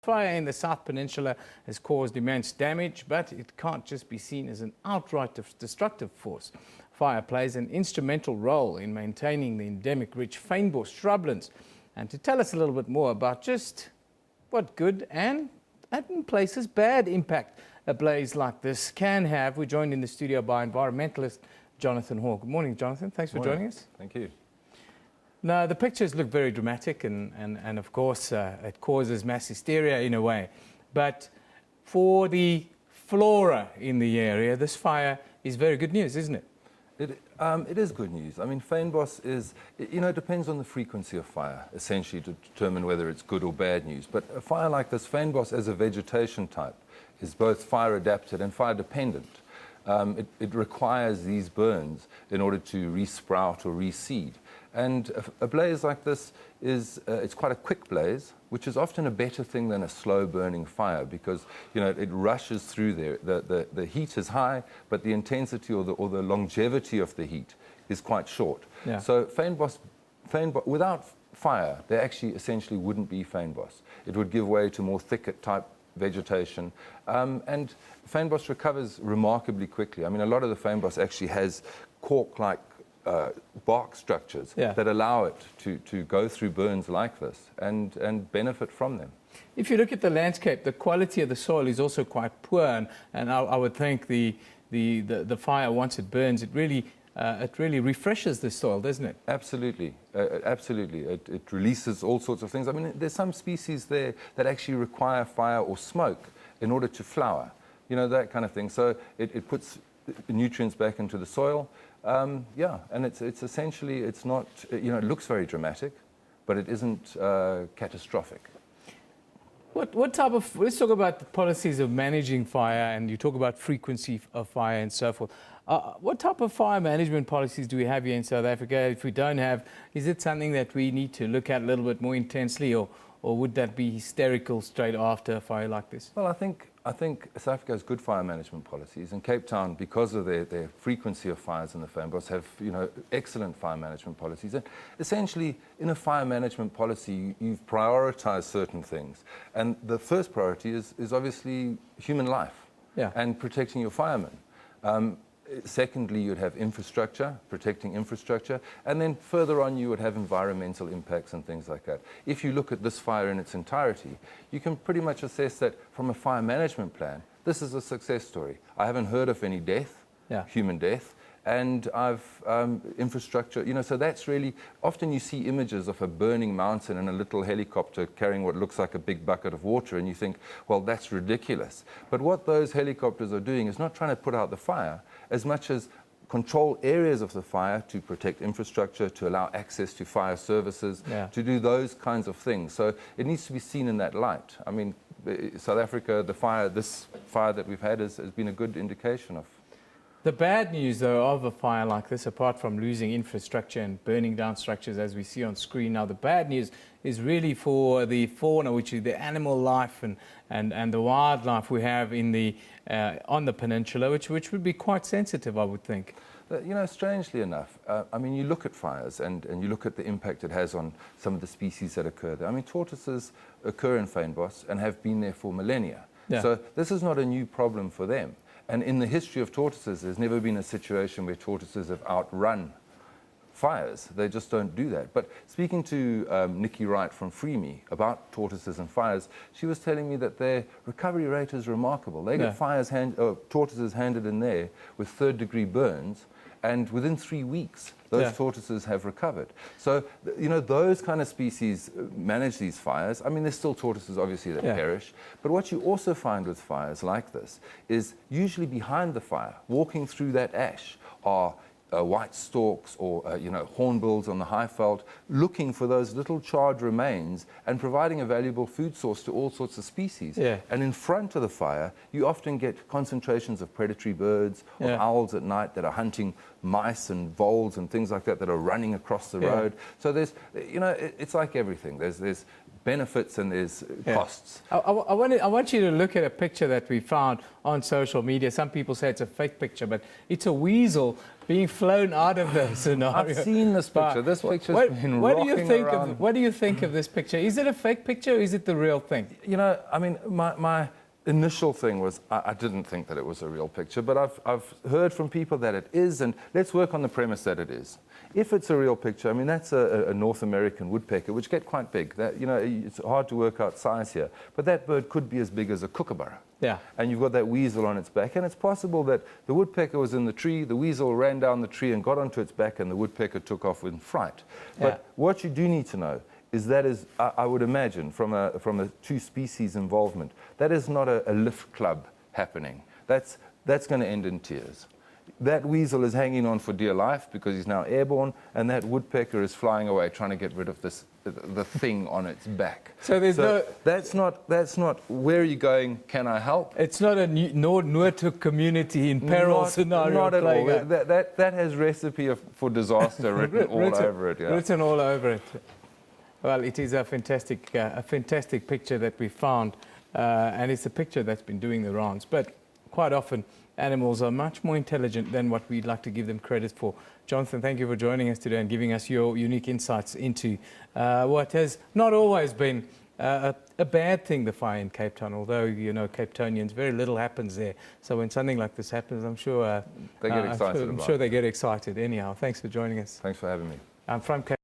Fire in the South Peninsula has caused immense damage, but it can't just be seen as an outright destructive force. Fire plays an instrumental role in maintaining the endemic-rich fynbos shrublands. And to tell us a little bit more about just what good and, in places, bad impact a blaze like this can have, we're joined in the studio by environmentalist Jonathan Hall. Good morning, Jonathan. Thanks for joining us. Thank you. Now, the pictures look very dramatic and of course, it causes mass hysteria in a way. But for the flora in the area, this fire is very good news, isn't it? It is good news. I mean, fynbos is, it depends on the frequency of fire, essentially, to determine whether it's good or bad news. But a fire like this, fynbos as a vegetation type, is both fire adapted and fire dependent. It requires these burns in order to resprout or reseed. And a blaze like this is it's quite a quick blaze, which is often a better thing than a slow burning fire because it rushes through there. The heat is high, but the intensity or the longevity of the heat is quite short. Yeah. So fynbos, without fire, there actually essentially wouldn't be fynbos. It would give way to more thicket type vegetation, and fynbos recovers remarkably quickly. I mean, a lot of the fynbos actually has cork-like bark structures that allow it to go through burns like this and benefit from them. If you look at the landscape, the quality of the soil is also quite poor, and I would think the fire, once it burns, it really refreshes the soil, doesn't it? Absolutely, absolutely. It releases all sorts of things. I mean, there's some species there that actually require fire or smoke in order to flower, that kind of thing. So it puts nutrients back into the soil. Yeah, and it's essentially, it's not, it looks very dramatic, but it isn't catastrophic. What type of, let's talk about the policies of managing fire, and you talk about frequency of fire and so forth. What type of fire management policies do we have here in South Africa? If we don't have, is it something that we need to look at a little bit more intensely, or would that be hysterical straight after a fire like this? Well, I think South Africa has good fire management policies, and Cape Town, because of their frequency of fires in the fynbos, have excellent fire management policies. And essentially, in a fire management policy, you've prioritized certain things, and the first priority is obviously human life and protecting your firemen. Secondly, you'd have infrastructure, protecting infrastructure, and then further on you would have environmental impacts and things like that. If you look at this fire in its entirety, you can pretty much assess that from a fire management plan, this is a success story. I haven't heard of any death, human death, and infrastructure, so that's really, often you see images of a burning mountain and a little helicopter carrying what looks like a big bucket of water, and you think, well, that's ridiculous. But what those helicopters are doing is not trying to put out the fire as much as control areas of the fire to protect infrastructure, to allow access to fire services, to do those kinds of things. So it needs to be seen in that light. I mean, South Africa, this fire that we've had has been a good indication of. The bad news, though, of a fire like this, apart from losing infrastructure and burning down structures, as we see on screen now, the bad news is really for the fauna, which is the animal life and the wildlife we have in on the peninsula, which would be quite sensitive, I would think. Strangely enough, I mean, you look at fires and you look at the impact it has on some of the species that occur there. I mean, tortoises occur in fynbos and have been there for millennia. So this is not a new problem for them. And in the history of tortoises, there's never been a situation where tortoises have outrun fires. They just don't do that. But speaking to Nikki Wright from FreeMe about tortoises and fires, she was telling me that their recovery rate is remarkable. They get tortoises handed in there with third-degree burns, and within 3 weeks, those tortoises have recovered. So, those kind of species manage these fires. I mean, there's still tortoises, obviously, that perish. But what you also find with fires like this is usually behind the fire, walking through that ash, are white storks or hornbills on the Highveld, looking for those little charred remains and providing a valuable food source to all sorts of species. And in front of the fire, you often get concentrations of predatory birds or owls at night that are hunting mice and voles and things like that are running across the road. So there's, it's like everything. There's benefits and there's costs. I want you to look at a picture that we found on social media. Some people say it's a fake picture, but it's a weasel being flown out of the scenario. I've seen this picture. This picture's been rocking around. What do you think of this picture? Is it a fake picture or is it the real thing? You know, I mean, my initial thing was I didn't think that it was a real picture, but I've heard from people that it is, and let's work on the premise that it is. If it's a real picture, I mean, that's a North American woodpecker, which get quite big. That, you know, it's hard to work out size here, but that bird could be as big as a kookaburra. Yeah. And you've got that weasel on its back, and it's possible that the woodpecker was in the tree, the weasel ran down the tree and got onto its back, and the woodpecker took off in fright. But what you do need to know is that is, I would imagine, from a two species involvement, that is not a lift club happening. That's going to end in tears. That weasel is hanging on for dear life because he's now airborne, and that woodpecker is flying away trying to get rid of the thing on its back. So that's not where are you going, can I help? It's not a Noordhoek community in peril scenario. Not at all. That has recipe for disaster written all over it. Yeah. Written all over it. Well, it is a fantastic picture that we found, and it's a picture that's been doing the rounds. But quite often, animals are much more intelligent than what we'd like to give them credit for. Jonathan, thank you for joining us today and giving us your unique insights into what has not always been a bad thing, the fire in Cape Town, although, you know, Cape Townians, very little happens there. So when something like this happens, I'm sure they get excited. I'm sure they get excited. Anyhow, thanks for joining us. Thanks for having me. I'm from Cape